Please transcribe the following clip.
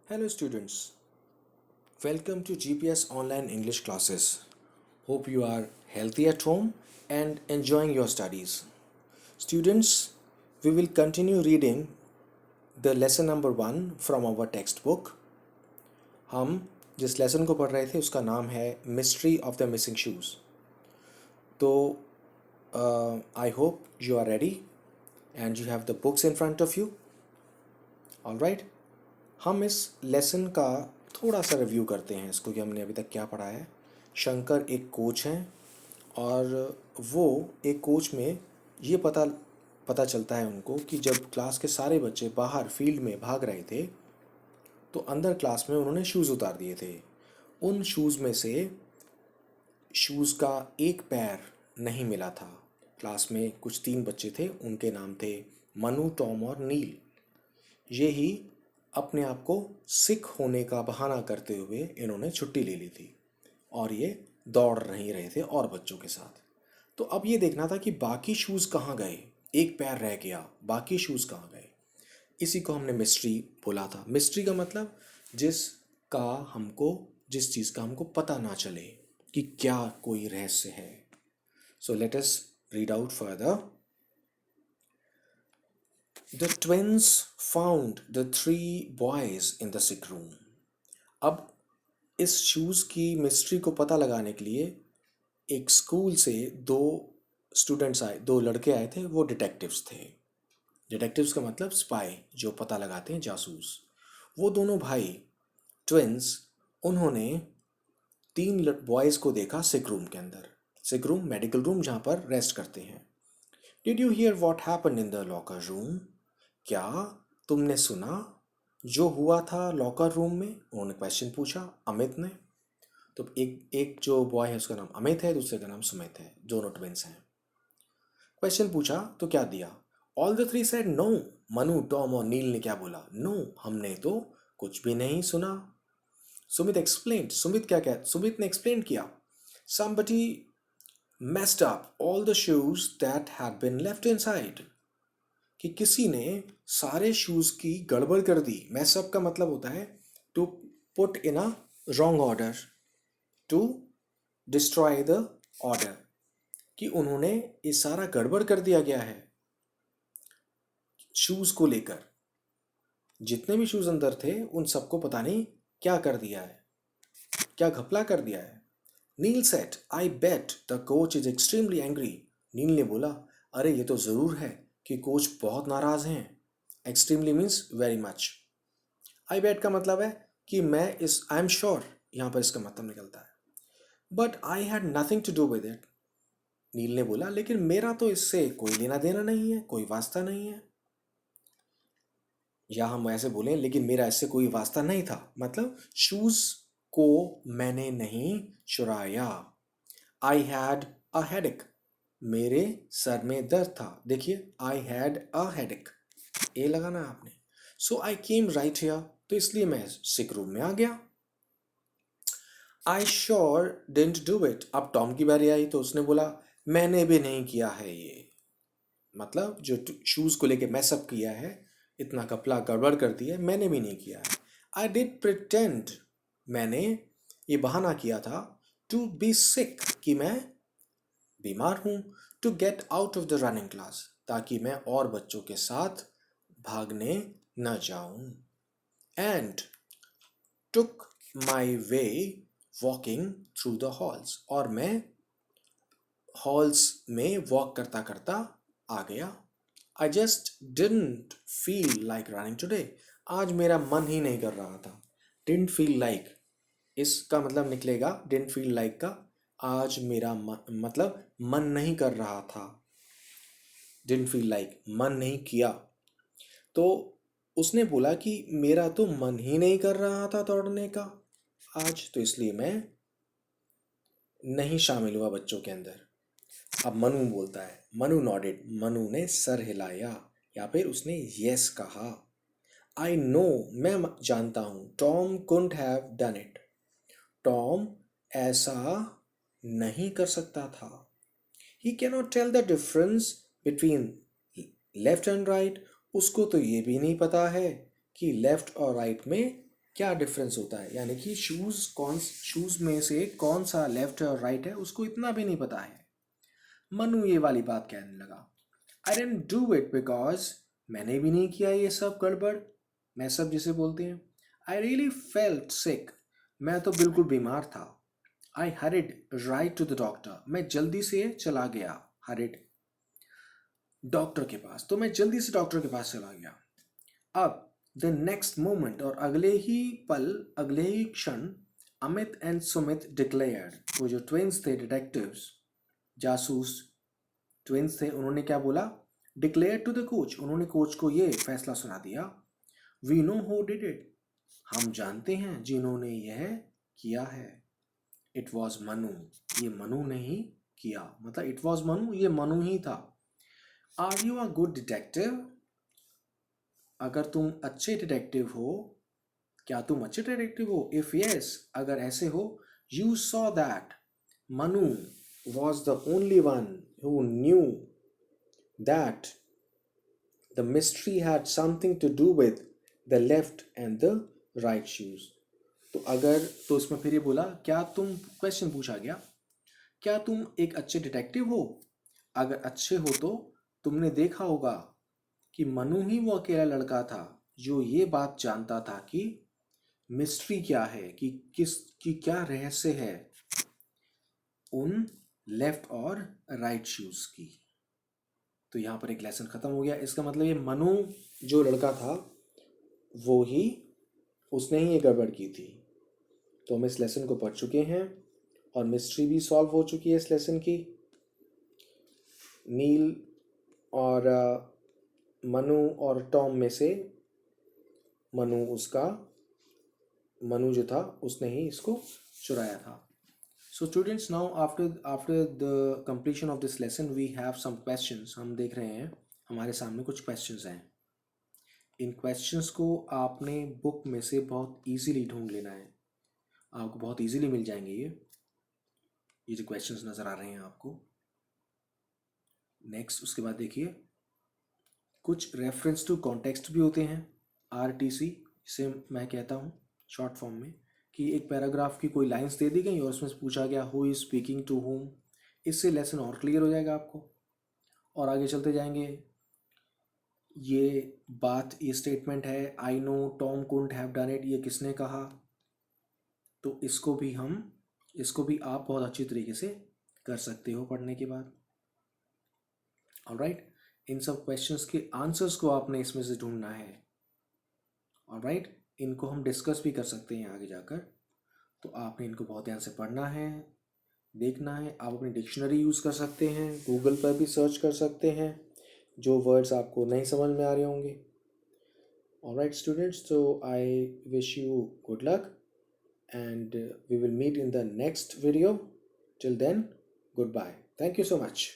Hello students, welcome to GPS online English classes. Hope you are healthy at home and enjoying your studies. Students, we will continue reading the lesson number 1 from our textbook. हम जिस lesson को पढ़ रहे थे उसका नाम है mystery of the missing shoes. तो I hope you are ready and you have the books in front of you. Alright, हम इस लेसन का थोड़ा सा रिव्यू करते हैं इसको कि हमने अभी तक क्या पढ़ा है. शंकर एक कोच हैं और वो एक कोच में ये पता चलता है उनको कि जब क्लास के सारे बच्चे बाहर फील्ड में भाग रहे थे तो अंदर क्लास में उन्होंने शूज़ उतार दिए थे. उन शूज़ में से शूज़ का एक पैर नहीं मिला था. क्लास में कुछ 3 बच्चे थे, उनके नाम थे मनु, टॉम और नील. ये ही अपने आप को सिक होने का बहाना करते हुए इन्होंने छुट्टी ले ली थी और ये दौड़ नहीं रहे थे और बच्चों के साथ. तो अब ये देखना था कि बाकी शूज़ कहाँ गए. एक पैर रह गया, बाकी शूज़ कहाँ गए. इसी को हमने मिस्ट्री बोला था. मिस्ट्री का मतलब जिस चीज़ का हमको पता ना चले कि क्या कोई रहस्य है. So let us read out further. The twins found the 3 boys in the sick room. अब इस शूज़ की मिस्ट्री को पता लगाने के लिए एक स्कूल से 2 लड़के आए थे. वो डिटेक्टिव्स थे. डिटेक्टिव्स का मतलब स्पाई, जो पता लगाते हैं, जासूस. वो दोनों भाई ट्विन्स, उन्होंने 3 बॉयज़ को देखा सिक रूम के अंदर. सिक रूम मेडिकल रूम जहाँ पर रेस्ट करते हैं. Did you here what happen in the locker room? क्या तुमने सुना जो हुआ था लॉकर रूम में? उन्होंने क्वेश्चन पूछा अमित ने. तो एक जो बॉय है उसका नाम अमित है, दूसरे का नाम सुमित है, दोनों ट्विंस हैं. क्वेश्चन पूछा तो क्या दिया? All the 3 said no. Manu, Tom और नील ने क्या बोला? नो, हमने तो कुछ भी नहीं सुना. सुमित ने एक्सप्लेन किया. somebody messed up all the shoes that had been left inside. कि किसी ने सारे शूज़ की गड़बड़ कर दी. मैसअप का मतलब होता है to put in a wrong order, to destroy the order. कि उन्होंने ये सारा गड़बड़ कर दिया गया है शूज़ को लेकर. जितने भी शूज़ अंदर थे उन सबको पता नहीं क्या कर दिया है, क्या घपला कर दिया है. Neil said I bet the coach is extremely angry. Neil ने बोला अरे ये तो ज़रूर है कि कोच बहुत नाराज़ हैं. Extremely means very much. I bet का मतलब है कि आई एम श्योर, यहाँ पर इसका मतलब निकलता है. But I had nothing to do with it. Neil ने बोला लेकिन मेरा तो इससे कोई लेना देना नहीं है, कोई वास्ता नहीं है. या हम ऐसे बोलें लेकिन मेरा इससे कोई वास्ता नहीं था, मतलब शूज़ को मैंने नहीं चुराया. I had a headache. मेरे सर में दर्द था. देखिए आई हैड अ हेडेक, ए लगाना है आपने. सो आई केम राइट हियर. तो इसलिए मैं सिक रूम में आ गया. I sure didn't do it. अब टॉम की बारी आई तो उसने बोला मैंने भी नहीं किया है ये. मतलब जो शूज़ को लेके मैसअप किया है, इतना कपला गड़बड़ कर दिया है, मैंने भी नहीं किया है. I did pretend. मैंने ये बहाना किया था टू बी सिक, कि मैं बीमार हूँ. To get out of the running class, ताकि मैं और बच्चों के साथ भागने न जाऊं. And took my way walking through the halls. और मैं हॉल्स में वॉक करता करता आ गया. I just didn't feel like running today. आज मेरा मन ही नहीं कर रहा था. डिडंट फील लाइक, इसका मतलब निकलेगा डिडंट फील लाइक का आज मेरा मतलब मन नहीं कर रहा था. डिडंट फील लाइक मन नहीं किया. तो उसने बोला कि मेरा तो मन ही नहीं कर रहा था दौड़ने का आज, तो इसलिए मैं नहीं शामिल हुआ बच्चों के अंदर. अब मनु बोलता है. मनु नॉडेड. मनु ने सर हिलाया या फिर उसने यस कहा. आई नो, मैं जानता हूँ. Tom couldn't have done it. Tom ऐसा नहीं कर सकता था. He cannot tell the difference between left and right. उसको तो ये भी नहीं पता है कि लेफ्ट और राइट में क्या डिफरेंस होता है, यानी कि शूज़ में से कौन सा लेफ्ट है और राइट है उसको इतना भी नहीं पता है। मनु ये वाली बात कहने लगा, आई डेंट डू इट बिकॉज मैंने भी नहीं किया ये सब गड़बड़, मैं सब जिसे बोलते हैं। आई रियली फेल्ट सिक, मैं तो बिल्कुल बीमार था। I hurried right to the doctor, मैं जल्दी से चला गया, हरिड डॉक्टर के पास, तो मैं जल्दी से डॉक्टर के पास चला गया। अब द नेक्स्ट मोमेंट, और अगले ही पल, अगले ही क्षण, अमित एंड सुमित डिक्लेयर्ड, वो जो ट्विंस थे, डिटेक्टिव्स, जासूस ट्विंस थे, उन्होंने क्या बोला, डिक्लेयर टू द कोच, उन्होंने कोच को ये फैसला सुना दिया, we know who did it, हम जानते हैं जिन्होंने यह किया है, इट वॉज मनु, ये मनु ने ही किया, मतलब इट वॉज मनु, ये मनु ही था। Are you a good detective, अगर तुम अच्छे डिटेक्टिव हो, क्या तुम अच्छे डिटेक्टिव हो, इफ यस, अगर ऐसे हो, you saw that Manu was the only one who knew that the mystery had something to do with the left and the right shoes. तो अगर, तो इसमें फिर ये बोला, क्या तुम, क्वेश्चन पूछा गया, क्या तुम एक अच्छे डिटेक्टिव हो, अगर अच्छे हो तो तुमने देखा होगा कि मनु ही वो अकेला लड़का था जो ये बात जानता था कि मिस्ट्री क्या है, कि किस की क्या रहस्य है उन लेफ्ट और राइट शूज की। तो यहाँ पर एक लेसन खत्म हो गया। इसका मतलब ये मनु जो लड़का था वो ही, उसने ही ये गड़बड़ की थी। तो हम इस लेसन को पढ़ चुके हैं और मिस्ट्री भी सॉल्व हो चुकी है इस लेसन की। नील और मनु और टॉम में से मनु जो था उसने ही इसको चुराया था। So students, now after the completion of this lesson we have some questions. हम देख रहे हैं हमारे सामने कुछ क्वेश्चंस हैं। इन क्वेश्चंस को आपने बुक में से बहुत इजीली ढूंढ लेना है, आपको बहुत इजीली मिल जाएंगे ये जो क्वेश्चंस नज़र आ रहे हैं आपको। नेक्स्ट, उसके बाद देखिए कुछ रेफरेंस टू कॉन्टेक्स्ट भी होते हैं, RTC जिसे मैं कहता हूँ शॉर्ट फॉर्म में, कि एक पैराग्राफ की कोई लाइंस दे दी गई और उसमें से पूछा गया who is speaking to home. इससे लेसन और क्लियर हो जाएगा आपको। और आगे चलते जाएंगे, ये बात, ये स्टेटमेंट है, I know Tom couldn't have done it, ये किसने कहा, तो इसको भी आप बहुत अच्छी तरीके से कर सकते हो पढ़ने के बाद। ऑलराइट, इन सब क्वेश्चंस के आंसर्स को आपने इसमें से ढूंढना है। ऑलराइट, इनको हम डिस्कस भी कर सकते हैं आगे जाकर, तो आपने इनको बहुत ध्यान से पढ़ना है, देखना है। आप अपनी डिक्शनरी यूज़ कर सकते हैं, गूगल पर भी सर्च कर सकते हैं जो वर्ड्स आपको नहीं समझ में आ रहे होंगे। Alright students, so I wish you good luck and we will meet in the next video. Till then, goodbye. Thank you so much.